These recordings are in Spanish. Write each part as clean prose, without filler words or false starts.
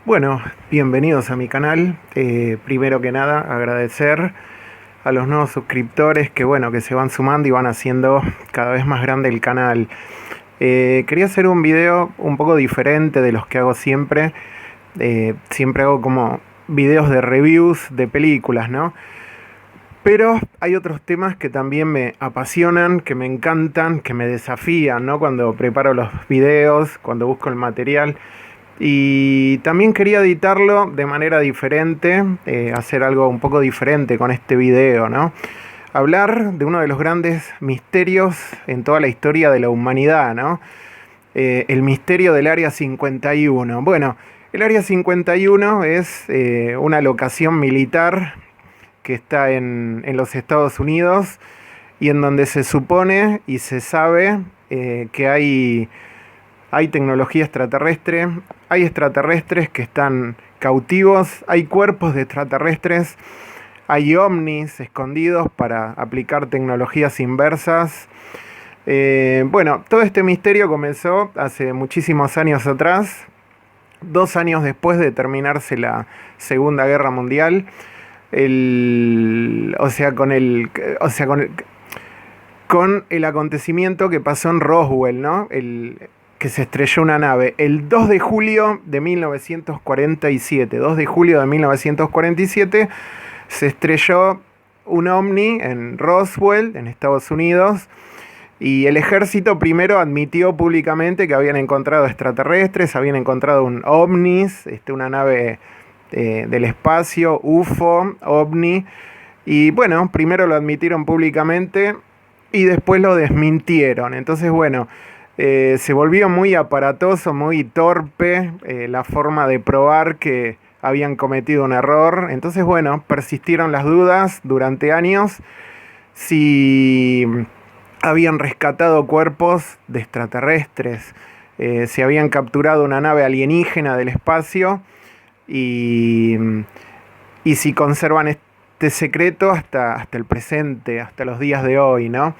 Bueno, bienvenidos a mi canal. Primero que nada, agradecer a los nuevos suscriptores que se van sumando y van haciendo cada vez más grande el canal. Quería hacer un video un poco diferente de los que hago siempre. Siempre hago como videos de reviews de películas, ¿no? Pero hay otros temas que también me apasionan, que me encantan, que me desafían, ¿no? Cuando preparo los videos, cuando busco el material. Y también quería editarlo de manera diferente, hacer algo un poco diferente con este video, ¿no? Hablar de uno de los grandes misterios en toda la historia de la humanidad, ¿no? El misterio del Área 51. Bueno, el Área 51 es una locación militar que está en los Estados Unidos y en donde se supone y se sabe que hay tecnología extraterrestre, hay extraterrestres que están cautivos, hay cuerpos de extraterrestres, hay ovnis escondidos para aplicar tecnologías inversas. Todo este misterio comenzó hace muchísimos años atrás, 2 años después de terminarse la Segunda Guerra Mundial. Con el acontecimiento que pasó en Roswell, ¿no? Que se estrelló una nave el 2 de julio de 1947. 2 de julio de 1947 se estrelló un ovni en Roswell, en Estados Unidos, y el ejército primero admitió públicamente que habían encontrado extraterrestres, habían encontrado un ovnis, una nave del espacio, UFO, ovni, y bueno, primero lo admitieron públicamente y después lo desmintieron. Entonces, se volvió muy aparatoso, muy torpe la forma de probar que habían cometido un error. Entonces, persistieron las dudas durante años si habían rescatado cuerpos de extraterrestres, si habían capturado una nave alienígena del espacio y si conservan este secreto hasta el presente, hasta los días de hoy, ¿no?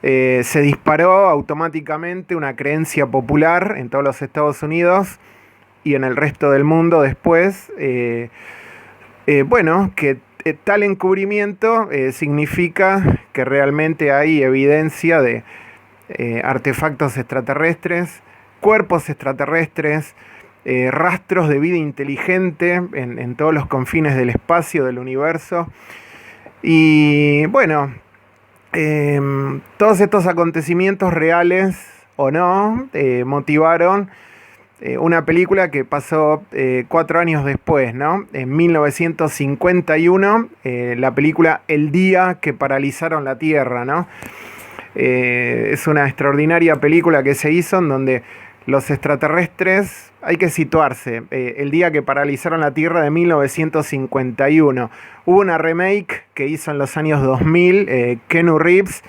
Se disparó automáticamente una creencia popular en todos los Estados Unidos y en el resto del mundo después, que tal encubrimiento significa que realmente hay evidencia de artefactos extraterrestres, cuerpos extraterrestres, rastros de vida inteligente en todos los confines del espacio, del universo. Y todos estos acontecimientos, reales o no, motivaron una película que pasó 4 años después, ¿no? En 1951, la película El día que paralizaron la Tierra, ¿no? Es una extraordinaria película que se hizo en donde los extraterrestres, hay que situarse, el día que paralizaron la Tierra de 1951. Hubo una remake que hizo en los años 2000, Keanu Reeves,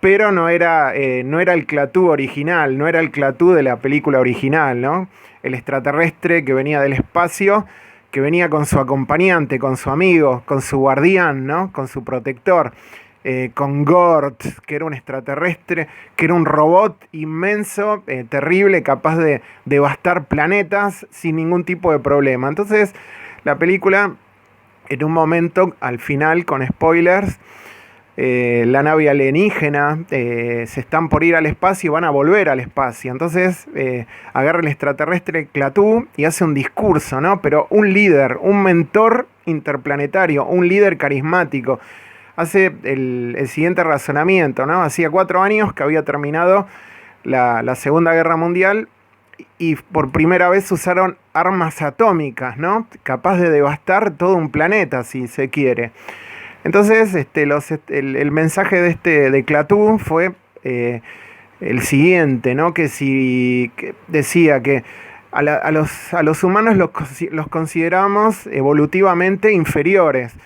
pero no era el Klaatu original, no era el Klaatu de la película original, ¿no? El extraterrestre que venía del espacio, que venía con su acompañante, con su amigo, con su guardián, ¿no? Con su protector. Con Gort, que era un extraterrestre, que era un robot inmenso, terrible, capaz de devastar planetas sin ningún tipo de problema. Entonces, la película, en un momento, al final, con spoilers, la nave alienígena se están por ir al espacio y van a volver al espacio. Entonces, agarra el extraterrestre Klaatu y hace un discurso, ¿no? Pero un líder, un mentor interplanetario, un líder carismático. Hace el siguiente razonamiento, ¿no? Hacía 4 años que había terminado la Segunda Guerra Mundial y por primera vez usaron armas atómicas, ¿no? Capaz de devastar todo un planeta, si se quiere. Entonces, el mensaje de Klaatu fue el siguiente, ¿no? Que decía que a los humanos los consideramos evolutivamente inferiores.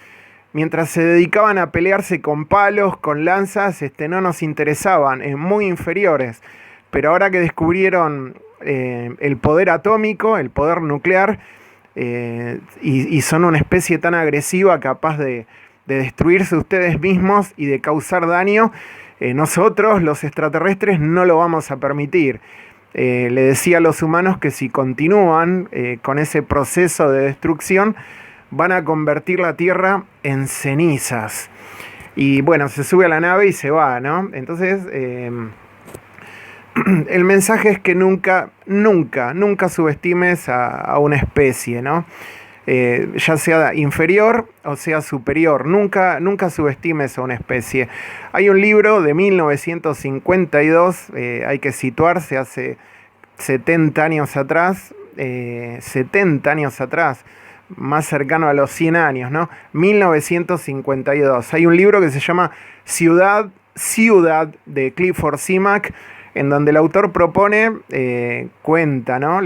Mientras se dedicaban a pelearse con palos, con lanzas, no nos interesaban, muy inferiores. Pero ahora que descubrieron el poder atómico, el poder nuclear, y son una especie tan agresiva, capaz de destruirse ustedes mismos y de causar daño, nosotros, los extraterrestres, no lo vamos a permitir. le decía a los humanos que si continúan con ese proceso de destrucción, van a convertir la Tierra en cenizas. Y bueno, se sube a la nave y se va, ¿no? Entonces, el mensaje es que nunca, nunca, nunca subestimes a una especie, ¿no? Ya sea inferior o sea superior, nunca, nunca subestimes a una especie. Hay un libro de 1952, hay que situarse hace 70 años atrás, 70 años atrás, más cercano a los 100 años, ¿no? 1952. Hay un libro que se llama Ciudad de Clifford Simak, en donde el autor propone, cuenta, ¿no?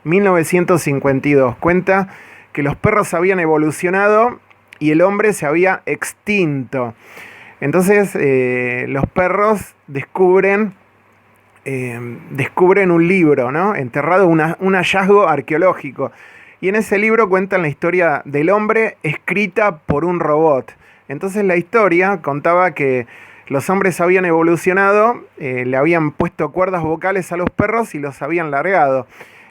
1952, cuenta que los perros habían evolucionado y el hombre se había extinto. Entonces los perros descubren un libro, ¿no? Enterrado, un hallazgo arqueológico. Y en ese libro cuentan la historia del hombre escrita por un robot. Entonces la historia contaba que los hombres habían evolucionado, le habían puesto cuerdas vocales a los perros y los habían largado.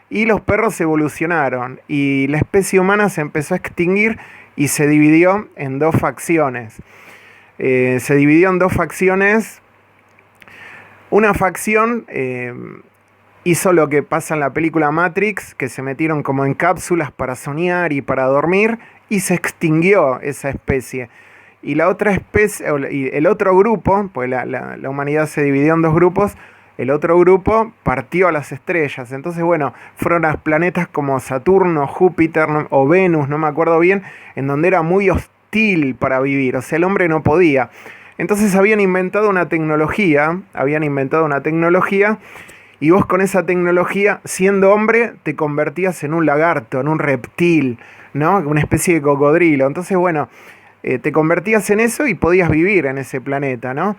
Y los perros evolucionaron y la especie humana se empezó a extinguir y se dividió en dos facciones. Una facción hizo lo que pasa en la película Matrix, que se metieron como en cápsulas para soñar y para dormir, y se extinguió esa especie. Y la otra especie, y el otro grupo, pues la humanidad se dividió en dos grupos, el otro grupo partió a las estrellas. Entonces, bueno, fueron a planetas como Saturno, Júpiter o Venus, no me acuerdo bien, en donde era muy hostil para vivir, o sea, el hombre no podía. Entonces habían inventado una tecnología, y vos con esa tecnología, siendo hombre, te convertías en un lagarto, en un reptil, ¿no? Una especie de cocodrilo. Entonces, bueno, te convertías en eso y podías vivir en ese planeta, ¿no?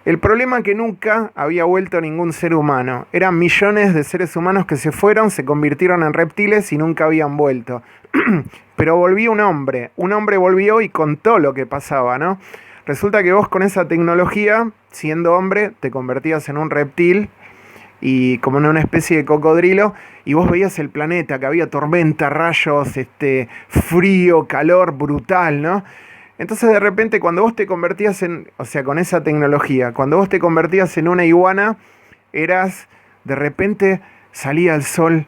El problema es que nunca había vuelto ningún ser humano. Eran millones de seres humanos que se fueron, se convirtieron en reptiles y nunca habían vuelto. Pero volvió un hombre volvió y contó lo que pasaba, ¿no? Resulta que vos con esa tecnología, siendo hombre, te convertías en un reptil y como en una especie de cocodrilo, y vos veías el planeta, que había tormenta, rayos, frío, calor brutal, ¿no? Entonces de repente cuando vos te convertías con esa tecnología, cuando vos te convertías en una iguana, de repente salía el sol,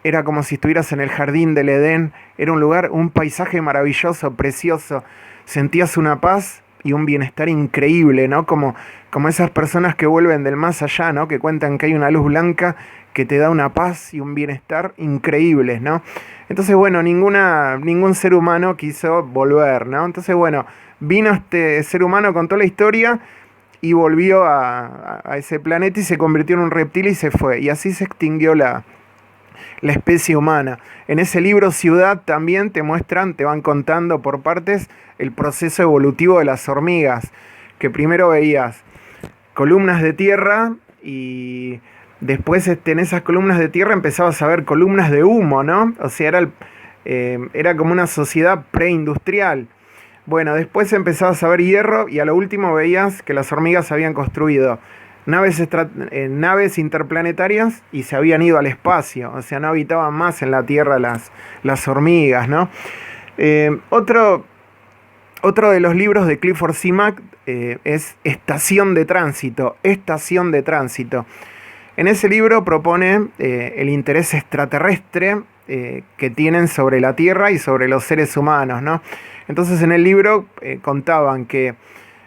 era como si estuvieras en el jardín del Edén, era un lugar, un paisaje maravilloso, precioso, sentías una paz y un bienestar increíble, ¿no? Como esas personas que vuelven del más allá, ¿no? Que cuentan que hay una luz blanca que te da una paz y un bienestar increíbles, ¿no? Entonces, bueno, ningún ser humano quiso volver, ¿no? Entonces, bueno, vino este ser humano, contó la historia y volvió a ese planeta y se convirtió en un reptil y se fue. Y así se extinguió la especie humana. En ese libro Ciudad también te van contando por partes el proceso evolutivo de las hormigas, que primero veías columnas de tierra y después en esas columnas de tierra empezabas a ver columnas de humo, ¿no? O sea, era como una sociedad preindustrial. Bueno, después empezabas a ver hierro y a lo último veías que las hormigas habían construido naves interplanetarias y se habían ido al espacio, o sea, no habitaban más en la Tierra las hormigas, ¿no? Otro de los libros de Clifford Simak es Estación de Tránsito. En ese libro propone el interés extraterrestre que tienen sobre la Tierra y sobre los seres humanos, ¿no? Entonces en el libro contaban que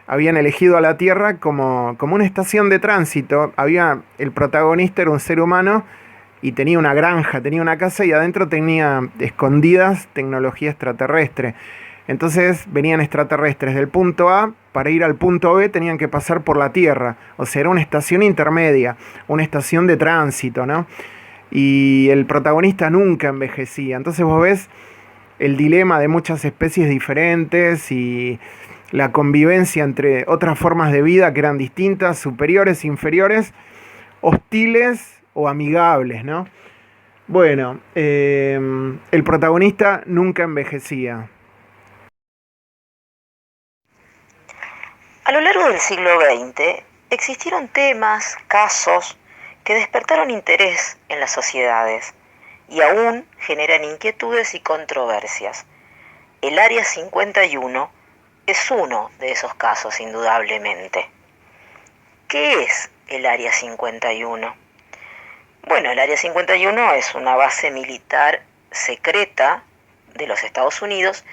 habían elegido a la Tierra como una estación de tránsito. El protagonista era un ser humano y tenía una granja, tenía una casa y adentro tenía escondidas tecnología extraterrestre. Entonces venían extraterrestres del punto A, para ir al punto B tenían que pasar por la Tierra. O sea, era una estación intermedia, una estación de tránsito, ¿no? Y el protagonista nunca envejecía. Entonces vos ves el dilema de muchas especies diferentes y la convivencia entre otras formas de vida que eran distintas, superiores, inferiores, hostiles o amigables, ¿no? Bueno, el protagonista nunca envejecía. A lo largo del siglo XX existieron temas, casos que despertaron interés en las sociedades y aún generan inquietudes y controversias. El Área 51 es uno de esos casos, indudablemente. ¿Qué es el Área 51? Bueno, el Área 51 es una base militar secreta de los Estados Unidos,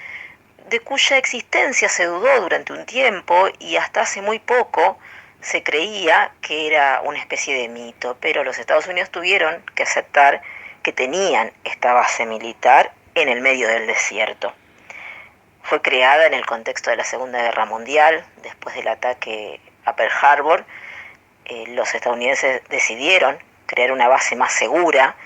de cuya existencia se dudó durante un tiempo y hasta hace muy poco se creía que era una especie de mito, pero los Estados Unidos tuvieron que aceptar que tenían esta base militar en el medio del desierto. Fue creada en el contexto de la Segunda Guerra Mundial, después del ataque a Pearl Harbor. Los estadounidenses decidieron crear una base más segura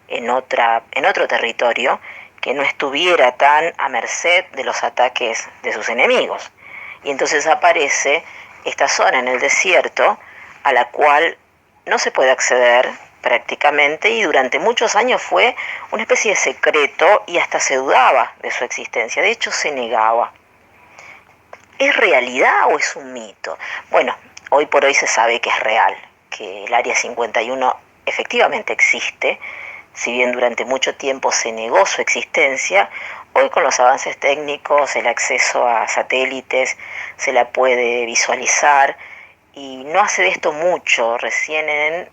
en otro territorio que no estuviera tan a merced de los ataques de sus enemigos. Y entonces aparece esta zona en el desierto a la cual no se puede acceder prácticamente y durante muchos años fue una especie de secreto y hasta se dudaba de su existencia, de hecho se negaba. ¿Es realidad o es un mito? Bueno, hoy por hoy se sabe que es real, que el Área 51 efectivamente existe, si bien durante mucho tiempo se negó su existencia. Hoy con los avances técnicos, el acceso a satélites, se la puede visualizar y no hace de esto mucho, recién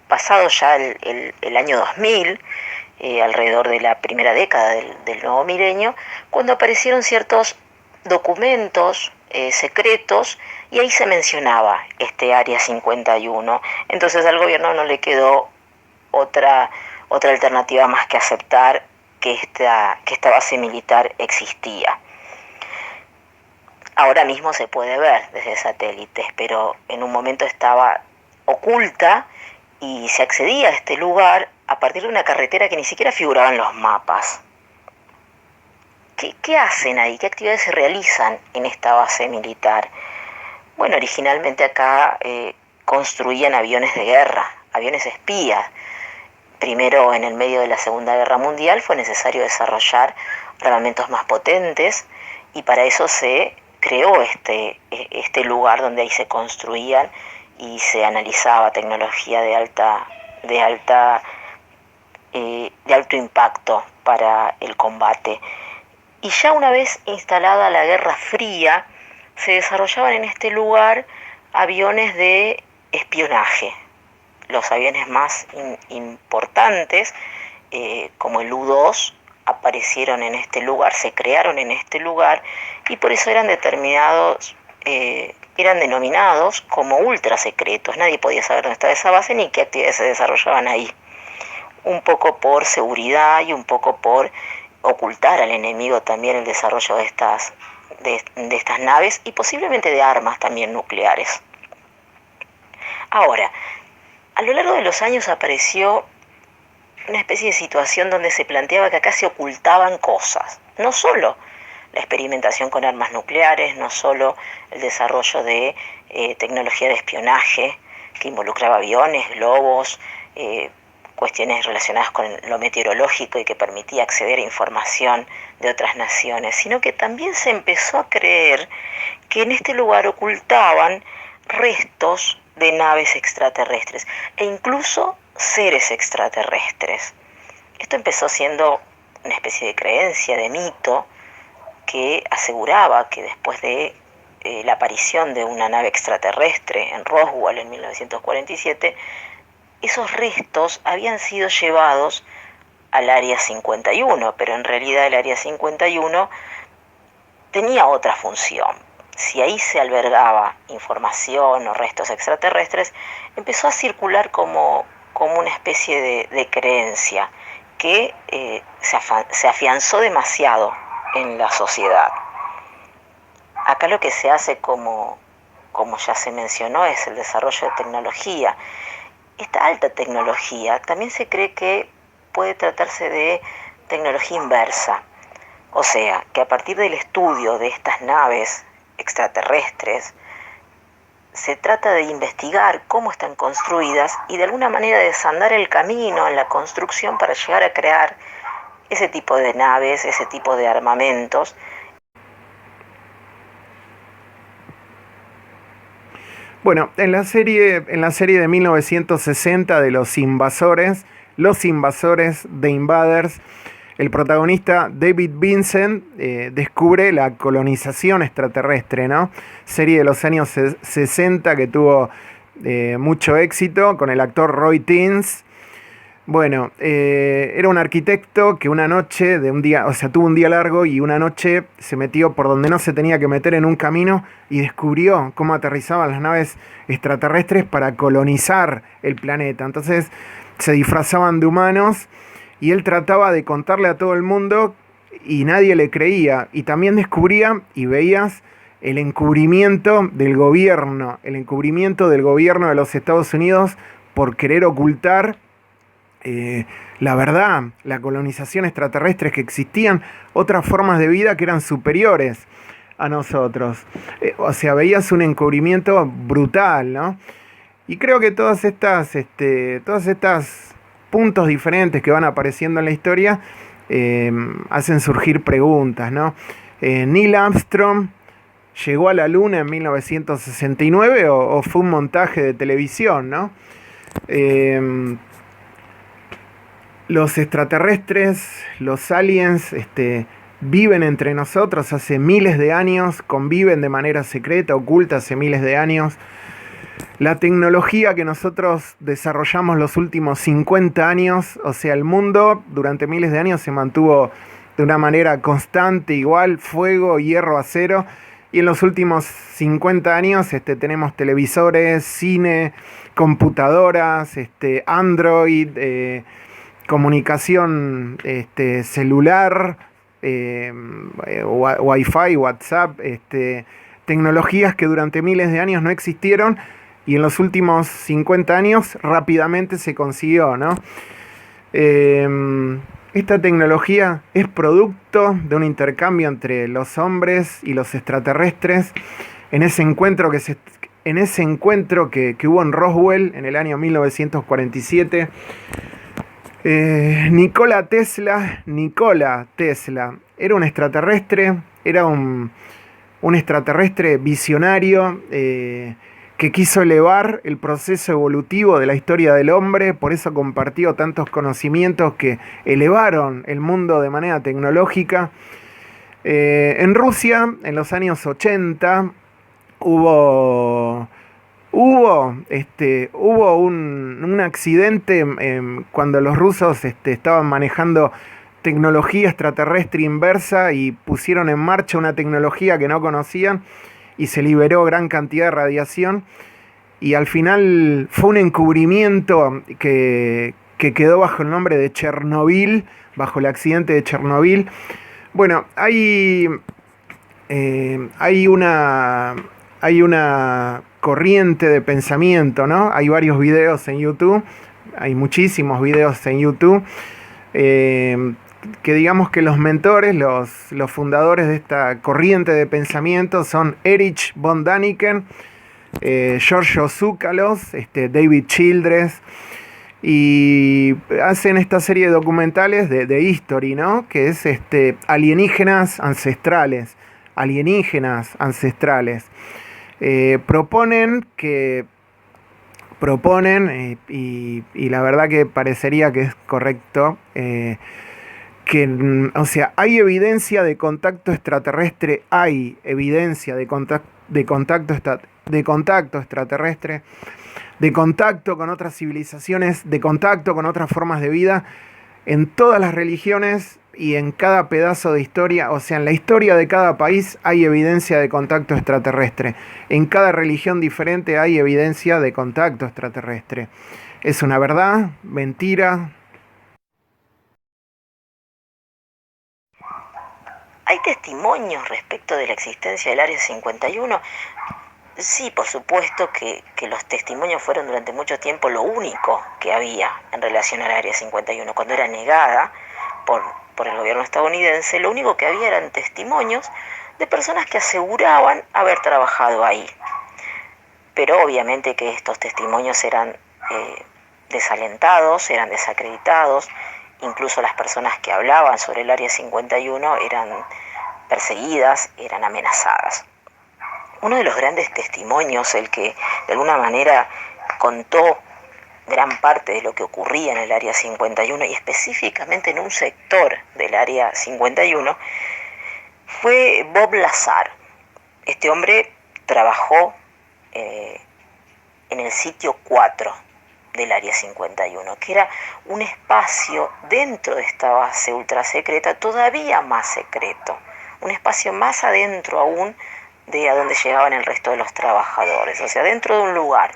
pasado ya el año 2000, alrededor de la primera década del nuevo milenio, cuando aparecieron ciertos documentos secretos y ahí se mencionaba este Área 51. Entonces al gobierno no le quedó otra alternativa más que aceptar que esta base militar existía. Ahora mismo se puede ver desde satélites, pero en un momento estaba oculta y se accedía a este lugar a partir de una carretera que ni siquiera figuraba en los mapas. ¿Qué hacen ahí? ¿Qué actividades se realizan en esta base militar? Bueno, originalmente acá construían aviones de guerra, aviones espías. Primero, en el medio de la Segunda Guerra Mundial, fue necesario desarrollar armamentos más potentes y para eso se creó este lugar donde ahí se construían y se analizaba tecnología de alto impacto para el combate. Y ya una vez instalada la Guerra Fría, se desarrollaban en este lugar aviones de espionaje. Los aviones más importantes, como el U-2, aparecieron en este lugar, se crearon en este lugar y por eso eran denominados como ultra secretos. Nadie podía saber dónde estaba esa base ni qué actividades se desarrollaban ahí. Un poco por seguridad y un poco por ocultar al enemigo también el desarrollo de estas naves y posiblemente de armas también nucleares. Ahora, a lo largo de los años apareció una especie de situación donde se planteaba que acá se ocultaban cosas, no solo la experimentación con armas nucleares, no solo el desarrollo de tecnología de espionaje que involucraba aviones, globos, cuestiones relacionadas con lo meteorológico y que permitía acceder a información de otras naciones, sino que también se empezó a creer que en este lugar ocultaban restos de naves extraterrestres e incluso seres extraterrestres. Esto empezó siendo una especie de creencia, de mito, que aseguraba que después de la aparición de una nave extraterrestre en Roswell en 1947, esos restos habían sido llevados al Área 51, pero en realidad el Área 51 tenía otra función. Si ahí se albergaba información o restos extraterrestres, empezó a circular como una especie de creencia que se afianzó demasiado en la sociedad. Acá lo que se hace, como ya se mencionó, es el desarrollo de tecnología. Esta alta tecnología también se cree que puede tratarse de tecnología inversa. O sea, que a partir del estudio de estas naves extraterrestres, se trata de investigar cómo están construidas y de alguna manera desandar el camino en la construcción para llegar a crear ese tipo de naves, ese tipo de armamentos. Bueno, en la serie de 1960 de Los Invasores, The Invaders, el protagonista David Vincent descubre la colonización extraterrestre, ¿no? Serie de los años 60 que tuvo mucho éxito con el actor Roy Teens. Bueno, era un arquitecto que una noche de un día, o sea, tuvo un día largo y una noche se metió por donde no se tenía que meter en un camino y descubrió cómo aterrizaban las naves extraterrestres para colonizar el planeta. Entonces se disfrazaban de humanos y él trataba de contarle a todo el mundo y nadie le creía. Y también descubría y veías el encubrimiento del gobierno de los Estados Unidos por querer ocultar la verdad, la colonización extraterrestre, que existían otras formas de vida que eran superiores a nosotros. O sea, veías un encubrimiento brutal, ¿no? Y creo que todas estas puntos diferentes que van apareciendo en la historia hacen surgir preguntas, ¿no? Neil Armstrong llegó a la Luna en 1969 o fue un montaje de televisión, ¿no? Los extraterrestres, los aliens, viven entre nosotros hace miles de años, conviven de manera secreta, oculta hace miles de años. La tecnología que nosotros desarrollamos los últimos 50 años, o sea, el mundo durante miles de años se mantuvo de una manera constante, igual, fuego, hierro, acero. Y en los últimos 50 años tenemos televisores, cine, computadoras, Android, comunicación celular, Wi-Fi, WhatsApp, tecnologías que durante miles de años no existieron y en los últimos 50 años rápidamente se consiguió, ¿no? Esta tecnología es producto de un intercambio entre los hombres y los extraterrestres en ese encuentro que hubo en Roswell en el año 1947. Nikola Tesla era un extraterrestre, era un extraterrestre visionario que quiso elevar el proceso evolutivo de la historia del hombre, por eso compartió tantos conocimientos que elevaron el mundo de manera tecnológica. En Rusia, en los años 80, hubo un accidente cuando los rusos estaban manejando tecnología extraterrestre inversa y pusieron en marcha una tecnología que no conocían y se liberó gran cantidad de radiación y al final fue un encubrimiento que quedó bajo el nombre de Chernobyl, bajo el accidente de Chernobyl. Bueno, hay una corriente de pensamiento, ¿no? Hay varios videos en YouTube, hay muchísimos videos en YouTube, que digamos que los mentores, los fundadores de esta corriente de pensamiento son Erich von Däniken, Giorgio Tsoukalos, David Childress, y hacen esta serie de documentales de History, ¿no? Que es alienígenas ancestrales. Proponen y la verdad que parecería que es correcto, o sea, hay evidencia de contacto extraterrestre, hay evidencia de contacto extraterrestre, de contacto con otras civilizaciones, de contacto con otras formas de vida, en todas las religiones y en cada pedazo de historia, o sea, en la historia de cada país hay evidencia de contacto extraterrestre. En cada religión diferente hay evidencia de contacto extraterrestre. ¿Es una verdad? ¿Mentira? ¿Hay testimonios respecto de la existencia del Área 51? Sí, por supuesto que los testimonios fueron durante mucho tiempo lo único que había en relación al Área 51. Cuando era negada por el gobierno estadounidense, lo único que había eran testimonios de personas que aseguraban haber trabajado ahí. Pero obviamente que estos testimonios eran desalentados, eran desacreditados. Incluso las personas que hablaban sobre el Área 51 eran perseguidas, eran amenazadas. Uno de los grandes testimonios, el que de alguna manera contó gran parte de lo que ocurría en el Área 51 y específicamente en un sector del Área 51, fue Bob Lazar. Este hombre trabajó en el sitio 4 del Área 51, que era un espacio dentro de esta base ultra secreta todavía más secreto, un espacio más adentro aún de a donde llegaban el resto de los trabajadores, o sea, dentro de un lugar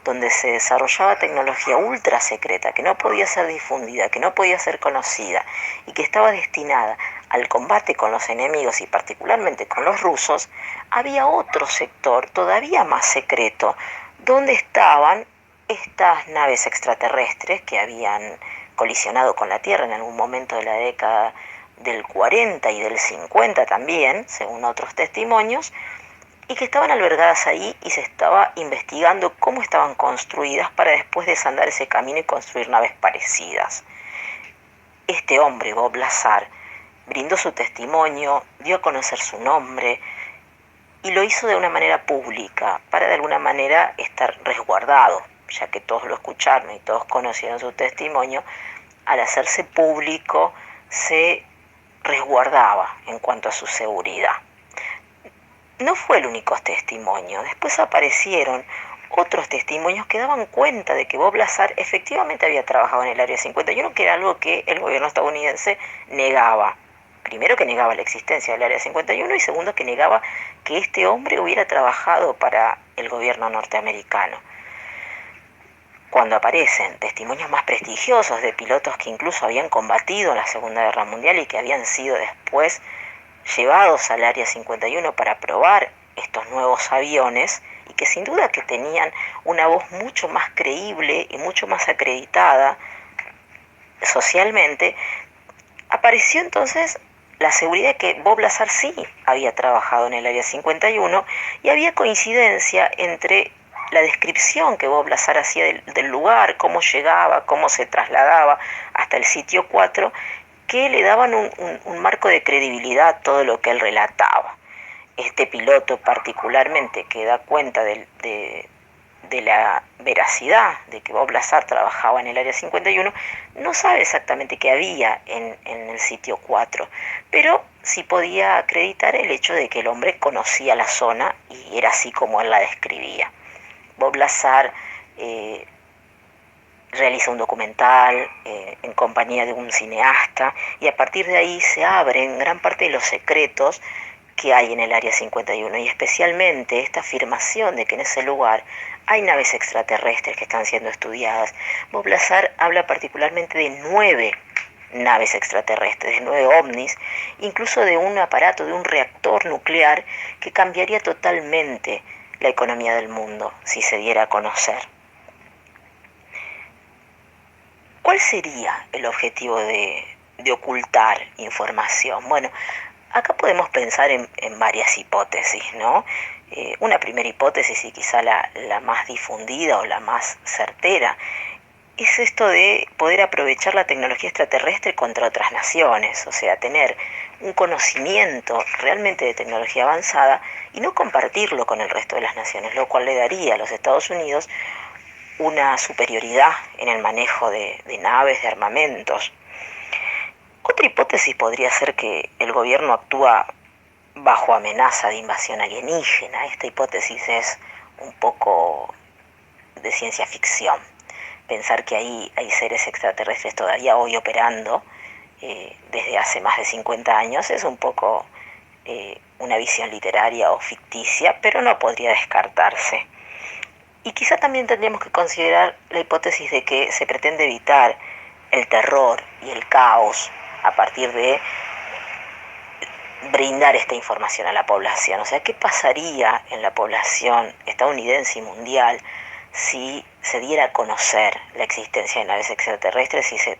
donde se desarrollaba tecnología ultra secreta que no podía ser difundida, que no podía ser conocida y que estaba destinada al combate con los enemigos y particularmente con los rusos, había otro sector todavía más secreto donde estaban estas naves extraterrestres que habían colisionado con la Tierra en algún momento de la década del 40 y del 50 también, según otros testimonios, y que estaban albergadas ahí y se estaba investigando cómo estaban construidas para después desandar ese camino y construir naves parecidas. Este hombre, Bob Lazar, brindó su testimonio, dio a conocer su nombre y lo hizo de una manera pública para de alguna manera estar resguardado, ya que todos lo escucharon y todos conocieron su testimonio. Al hacerse público se resguardaba en cuanto a su seguridad. No fue el único testimonio, después aparecieron otros testimonios que daban cuenta de que Bob Lazar efectivamente había trabajado en el Área 51, que era algo que el gobierno estadounidense negaba. Primero, que negaba la existencia del Área 51 y segundo, que negaba que este hombre hubiera trabajado para el gobierno norteamericano. Cuando aparecen testimonios más prestigiosos de pilotos que incluso habían combatido en la Segunda Guerra Mundial y que habían sido después llevados al Área 51 para probar estos nuevos aviones y que sin duda que tenían una voz mucho más creíble y mucho más acreditada socialmente, apareció entonces la seguridad de que Bob Lazar sí había trabajado en el Área 51 y había coincidencia entre la descripción que Bob Lazar hacía del lugar, cómo llegaba, cómo se trasladaba hasta el sitio 4, que le daban un marco de credibilidad a todo lo que él relataba. Este piloto particularmente, que da cuenta de la veracidad de que Bob Lazar trabajaba en el Área 51, no sabe exactamente qué había en el sitio 4, pero sí podía acreditar el hecho de que el hombre conocía la zona y era así como él la describía. Bob Lazar realiza un documental en compañía de un cineasta y a partir de ahí se abren gran parte de los secretos que hay en el Área 51 y especialmente esta afirmación de que en ese lugar hay naves extraterrestres que están siendo estudiadas. Bob Lazar habla particularmente de 9 naves extraterrestres, de 9 ovnis, incluso de un aparato, de un reactor nuclear que cambiaría totalmente la economía del mundo si se diera a conocer. ¿Cuál sería el objetivo de ocultar información? Bueno, acá podemos pensar en varias hipótesis, ¿no? Una primera hipótesis, y quizá la más difundida o la más certera, es esto de poder aprovechar la tecnología extraterrestre contra otras naciones, o sea, tener un conocimiento realmente de tecnología avanzada y no compartirlo con el resto de las naciones, lo cual le daría a los Estados Unidos una superioridad en el manejo de naves, de armamentos. Otra hipótesis podría ser que el gobierno actúa bajo amenaza de invasión alienígena. Esta hipótesis es un poco de ciencia ficción. Pensar que ahí hay seres extraterrestres todavía hoy operando desde hace más de 50 años es un poco una visión literaria o ficticia, pero no podría descartarse. Y quizá también tendríamos que considerar la hipótesis de que se pretende evitar el terror y el caos a partir de brindar esta información a la población. O sea, ¿qué pasaría en la población estadounidense y mundial si se diera a conocer la existencia de naves extraterrestres, si se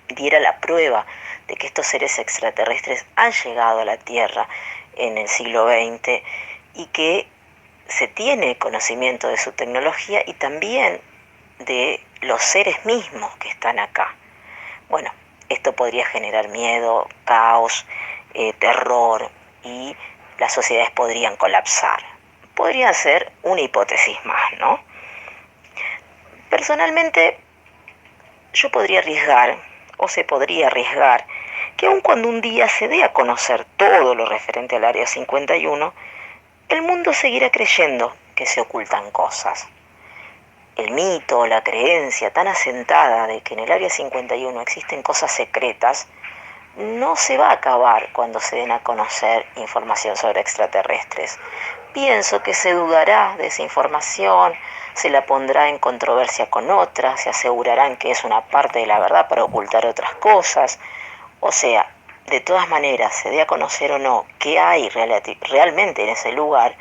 diera la prueba de que estos seres extraterrestres han llegado a la Tierra en el siglo XX y que se tiene conocimiento de su tecnología y también de los seres mismos que están acá? Bueno, esto podría generar miedo, caos, terror y las sociedades podrían colapsar. podría ser una hipótesis más, ¿no? Personalmente, yo podría arriesgar, o se podría arriesgar, que aun cuando un día se dé a conocer todo lo referente al Área 51, el mundo seguirá creyendo que se ocultan cosas. El mito o la creencia tan asentada de que en el Área 51 existen cosas secretas no se va a acabar cuando se den a conocer información sobre extraterrestres. Pienso que se dudará de esa información, se la pondrá en controversia con otras, se asegurarán que es una parte de la verdad para ocultar otras cosas. O sea, de todas maneras, se dé a conocer o no qué hay realmente en ese lugar,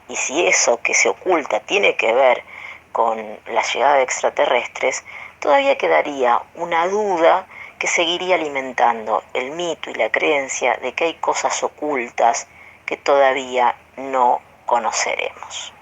y si eso que se oculta tiene que ver con la llegada de extraterrestres, todavía quedaría una duda que seguiría alimentando el mito y la creencia de que hay cosas ocultas que todavía no conoceremos.